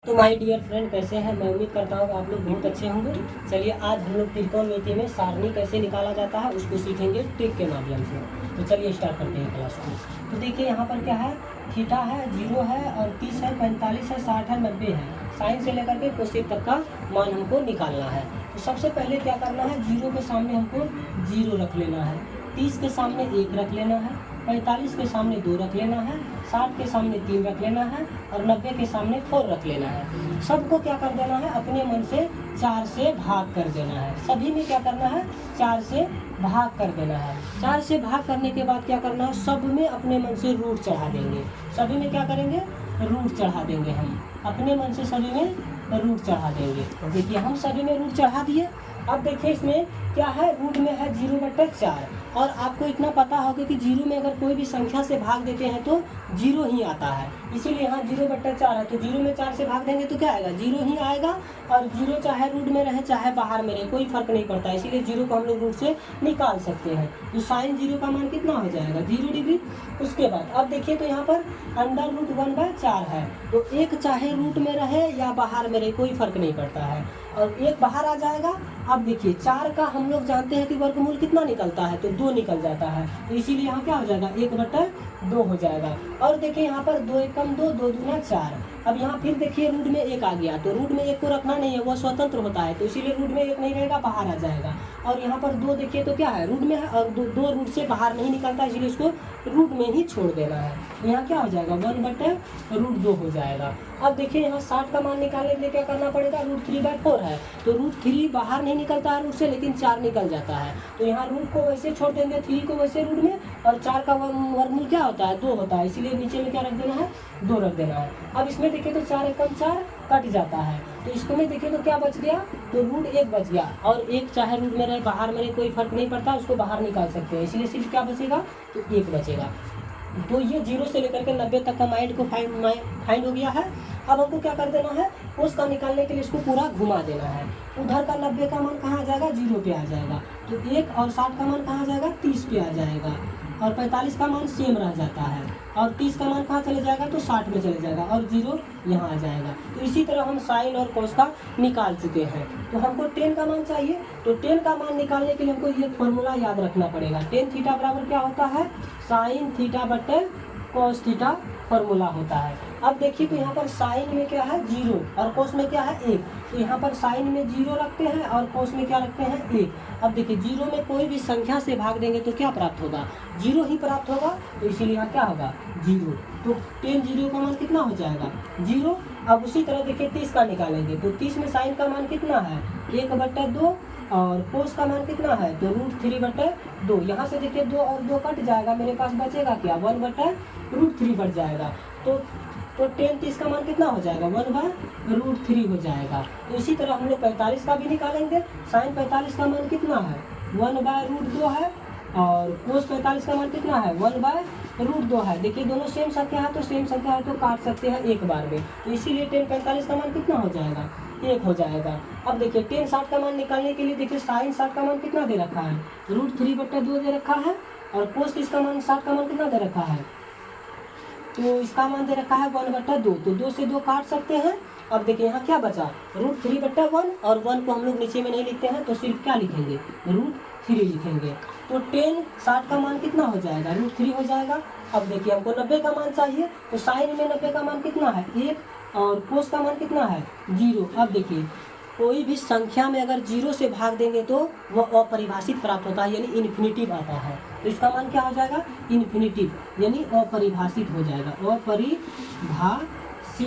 तो my dear friend, कैसे हैं? मैं उम्मीद करता हूँ आप लोग बहुत अच्छे होंगे। चलिए आज हम लोग त्रिकोणमिति में सारणी कैसे निकाला जाता है उसको सीखेंगे ट्रिक के माध्यम से। तो चलिए स्टार्ट करते हैं क्लास को। तो देखिए यहाँ पर क्या है, थीटा है, 0 है और 30 है, 45 है, 60 है, 90 है। साइन से लेकर के कोसेक तक का मान हमको निकालना है। तो सबसे पहले क्या करना है, 0 के सामने हमको 0 रख लेना है, 30 के सामने 1 रख लेना है, 45 के सामने 2 रख लेना है, 60 के सामने 3 रख लेना है और 90 के सामने 4 रख लेना है। सबको क्या कर देना है, अपने मन से 4 से भाग कर देना है। सभी में क्या करना है, 4 से भाग कर देना है। 4 से भाग करने के बाद क्या करना है, सब में अपने मन से रूट चढ़ा देंगे। सभी में क्या करेंगे, रूट चढ़ा देंगे। हम अपने मन से सभी में रूट चढ़ा देंगे। देखिए हम सभी में रूट चढ़ा दिए। अब देखिए इसमें क्या है, रूट में है 0/4 और आपको इतना पता होगा कि 0 में अगर कोई भी संख्या से भाग देते हैं तो 0 ही आता है। इसीलिए यहाँ 0/4 है, तो 0 में 4 से भाग देंगे तो क्या आएगा, 0 ही आएगा। और 0 चाहे रूट में रहे चाहे बाहर में रहे, कोई फर्क नहीं पड़ता। इसीलिए 0 को हम लोग रूट से निकाल सकते हैं। तो साइन 0 का मान कितना हो जाएगा, 0 डिग्री। उसके बाद अब देखिए तो यहाँ पर √1/4 है, तो 1 चाहे रूट में रहे या बाहर में रहे कोई फर्क नहीं पड़ता है और 1 बाहर आ जाएगा। अब देखिए 4 का हम लोग जानते हैं कि वर्गमूल कितना निकलता है, तो 2 निकल जाता है। तो इसीलिए यहाँ क्या हो जाएगा, 1/2 हो जाएगा। और देखिए यहाँ पर 2 × 2 2 × 4। अब यहाँ फिर देखिए रूट में 1 आ गया, तो रूट में 1 को रखना नहीं है, वो स्वतंत्र होता है। तो इसीलिए रूट में 1 नहीं रहेगा, बाहर आ जाएगा। और यहाँ पर 2 देखिए तो क्या है, रूट में है और 2 रूट से बाहर नहीं निकलता, इसलिए इसको रूट में ही छोड़ देना है। तो यहाँ क्या हो जाएगा, 1/√2 हो जाएगा। अब देखिए यहाँ 60 का मान निकालने के लिए क्या करना पड़ेगा, √3/4 है, तो √3 बाहर नहीं निकलता है रूट से, लेकिन 4 निकल जाता है। तो यहाँ रूट को वैसे छोड़ देंगे, 3 को वैसे रूट में, और 4 का वर्गमूल क्या होता है, 2 होता है। इसीलिए नीचे में क्या रख देना है, 2 रख देना है। अब इसमें देखिए तो 4 × 4 कट जाता है, तो इसको में देखिए तो क्या बच गया, तो √1 बच गया। और 1 चाहे रूट में रहे बाहर में रहे कोई फर्क नहीं पड़ता, उसको बाहर निकाल सकते हैं। इसलिए सिर्फ क्या बचेगा, तो 1 बचेगा। तो ये 0 से लेकर के 90 तक का माइंड को फाइंड हो गया है। अब हमको क्या कर देना है, उसका निकालने के लिए इसको पूरा घुमा देना है। उधर का 90 का मान कहाँ आ जाएगा, 0 पे आ जाएगा। तो 1 और 60 का मान कहाँ आ जाएगा, 30 पे आ जाएगा। और 45 का मान सेम रह जाता है। और 30 का मान कहाँ चले जाएगा, तो 60 में चले जाएगा और 0 यहाँ आ जाएगा। तो इसी तरह हम साइन और कोस का निकाल चुके हैं। तो हमको 10 का मान चाहिए, तो 10 का मान निकालने के लिए हमको ये फॉर्मूला याद रखना पड़ेगा। tan थीटा बराबर क्या होता है, sin θ/cos θ फॉर्मूला होता है। अब देखिए तो यहाँ पर साइन में क्या है, 0 और कोस में क्या है, 1। तो यहाँ पर साइन में 0 रखते हैं और कोस में क्या रखते हैं, 1। अब देखिए 0 में कोई भी संख्या से भाग देंगे तो क्या प्राप्त होगा, 0 ही प्राप्त होगा। तो इसीलिए यहाँ क्या होगा, 0। तो tan 0 का मान कितना हो जाएगा, 0। अब उसी तरह देखिए 30 का निकालेंगे, तो 30 में साइन का मान कितना है, 1/2 और कोस का मान कितना है, तो √3/2। यहाँ से देखिए 2 और 2 कट जाएगा, मेरे पास बचेगा क्या, 1/√3 बच जाएगा। तो tan 30 का मान कितना हो जाएगा, 1/√3 हो जाएगा। तो इसी तरह हम लोग 45 का भी निकालेंगे। साइन 45 का मान कितना है, 1/√2 है और कोस 45 का मान कितना है, 1/√2 है। देखिए दोनों सेम संख्या है, तो सेम संख्या है तो काट सकते हैं एक बार में। तो इसीलिए tan 45 का मान कितना हो जाएगा, 1 हो जाएगा। अब देखिए tan 60 का मान निकालने के लिए देखिए साइन 60 का मान कितना दे रखा है, √3/2 दे रखा है। और कोस इसका मान 60 का मान कितना दे रखा है, तो इसका मान दे रखा है 1/2। तो 2 से 2 काट सकते हैं। अब देखिए यहाँ क्या बचा, √3/1 और 1 को हम लोग नीचे में नहीं लिखते हैं, तो सिर्फ क्या लिखेंगे, √3 लिखेंगे। तो tan 60 का मान कितना हो जाएगा, √3 हो जाएगा। अब देखिए हमको 90 का मान चाहिए, तो साइन में 90 का मान कितना है, 1 और कोस का मान कितना है, 0। अब देखिए कोई भी संख्या में अगर 0 से भाग देंगे तो वह अपरिभाषित प्राप्त होता है, यानी इन्फिनिटिव आता है। तो इसका मान क्या हो जाएगा, इन्फिनिटिव, यानी अपरिभाषित हो जाएगा, अपरिभाषित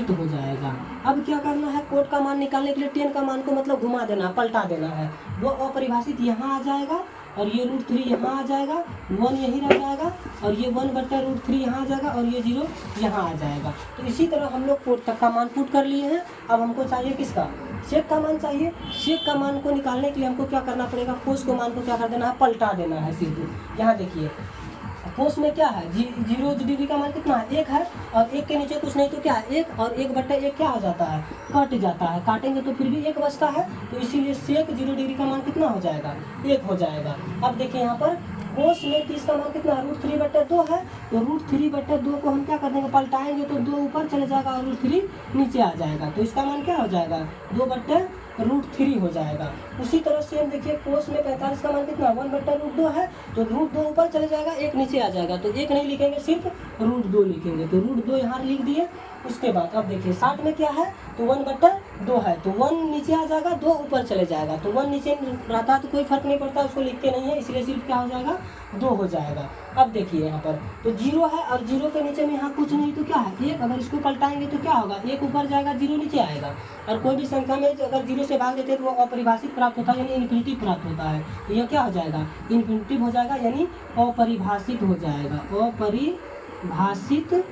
हो जाएगा। अब क्या करना है, कोट का मान निकालने के लिए tan का मान को मतलब घुमा देना, पलटा देना है। वो अपरिभाषित यहाँ आ जाएगा और ये √3 यहाँ आ जाएगा, 1 यहीं रह जाएगा और ये 1/√3 यहाँ आ जाएगा और ये 0 यहाँ आ जाएगा। तो इसी तरह हम लोग कोट तक का मान पुट कर लिए हैं। अब हमको चाहिए किसका, सेक का मान चाहिए। सेक का मान को निकालने के लिए हमको क्या करना पड़ेगा, कोस को मान को क्या कर देना है, पलटा देना है सिर्फ। यहाँ देखिए कोस में क्या है, 0 डिग्री का मान कितना है, 1 है और 1 के नीचे कुछ नहीं तो क्या है, 1 और 1/1 क्या हो जाता है, कट जाता है। काटेंगे तो फिर भी 1 बचता है, तो इसीलिए सेक 0 डिग्री का मान कितना हो जाएगा, 1 हो जाएगा। अब देखिए यहाँ पर कोस में 30 का मान कितना √3/2 है। तो √3/2 को हम क्या कर देंगे, पलटाएंगे तो 2 ऊपर चले जाएगा और √3 नीचे आ जाएगा। तो इसका मान क्या हो जाएगा, 2/√3 हो जाएगा। उसी तरह से हम देखिए कोस में 45 का मान कितना 1/√2 है। तो √2 ऊपर चले जाएगा, 1 नीचे आ जाएगा। तो 1 नहीं लिखेंगे, सिर्फ √2 लिखेंगे। तो √2 यहाँ लिख दिए। उसके बाद अब देखिए 60 में क्या है, तो 1/2 है। तो 1 नीचे आ जाएगा, 2 ऊपर चले जाएगा। तो 1 नीचे रहता तो कोई फर्क नहीं पड़ता, उसको लिखते नहीं है, इसलिए सिर्फ क्या हो जाएगा, 2 हो जाएगा। अब देखिए यहाँ पर तो 0 है और 0 के नीचे में यहाँ कुछ नहीं, तो क्या है 1। अगर इसको पलटाएंगे तो क्या होगा, 1 ऊपर जाएगा, 0 नीचे आएगा। और कोई भी संख्या में अगर 0 से भाग देते हैं तो वो अपरिभाषित प्राप्त होता है, यानी इन्फिनिटी प्राप्त होता है। तो यह क्या हो जाएगा, इन्फिनिटिव हो जाएगा, यानी अपरिभाषित हो जाएगा, अपरिभाषित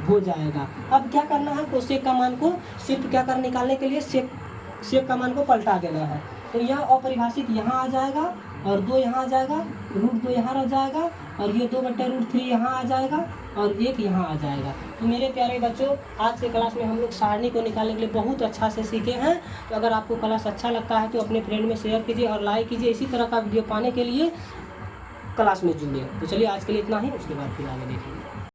हो जाएगा। अब क्या करना है, तो सेक का मान को सिर्फ क्या कर निकालने के लिए सेक का मान को पलटा देना है। तो यह अपरिभाषित यहाँ आ जाएगा और 2 यहाँ आ जाएगा, √2 यहाँ रह जाएगा और ये 2/√3 यहाँ आ जाएगा और 1 यहाँ आ जाएगा। तो मेरे प्यारे बच्चों, आज के क्लास में हम लोग सारणी को निकालने के लिए बहुत अच्छा से सीखे हैं। तो अगर आपको क्लास अच्छा लगता है तो अपने फ्रेंड में शेयर कीजिए और लाइक कीजिए। इसी तरह का वीडियो पाने के लिए क्लास में जुड़िए। तो चलिए आज के लिए इतना ही, उसके बाद फिर आगे देखेंगे।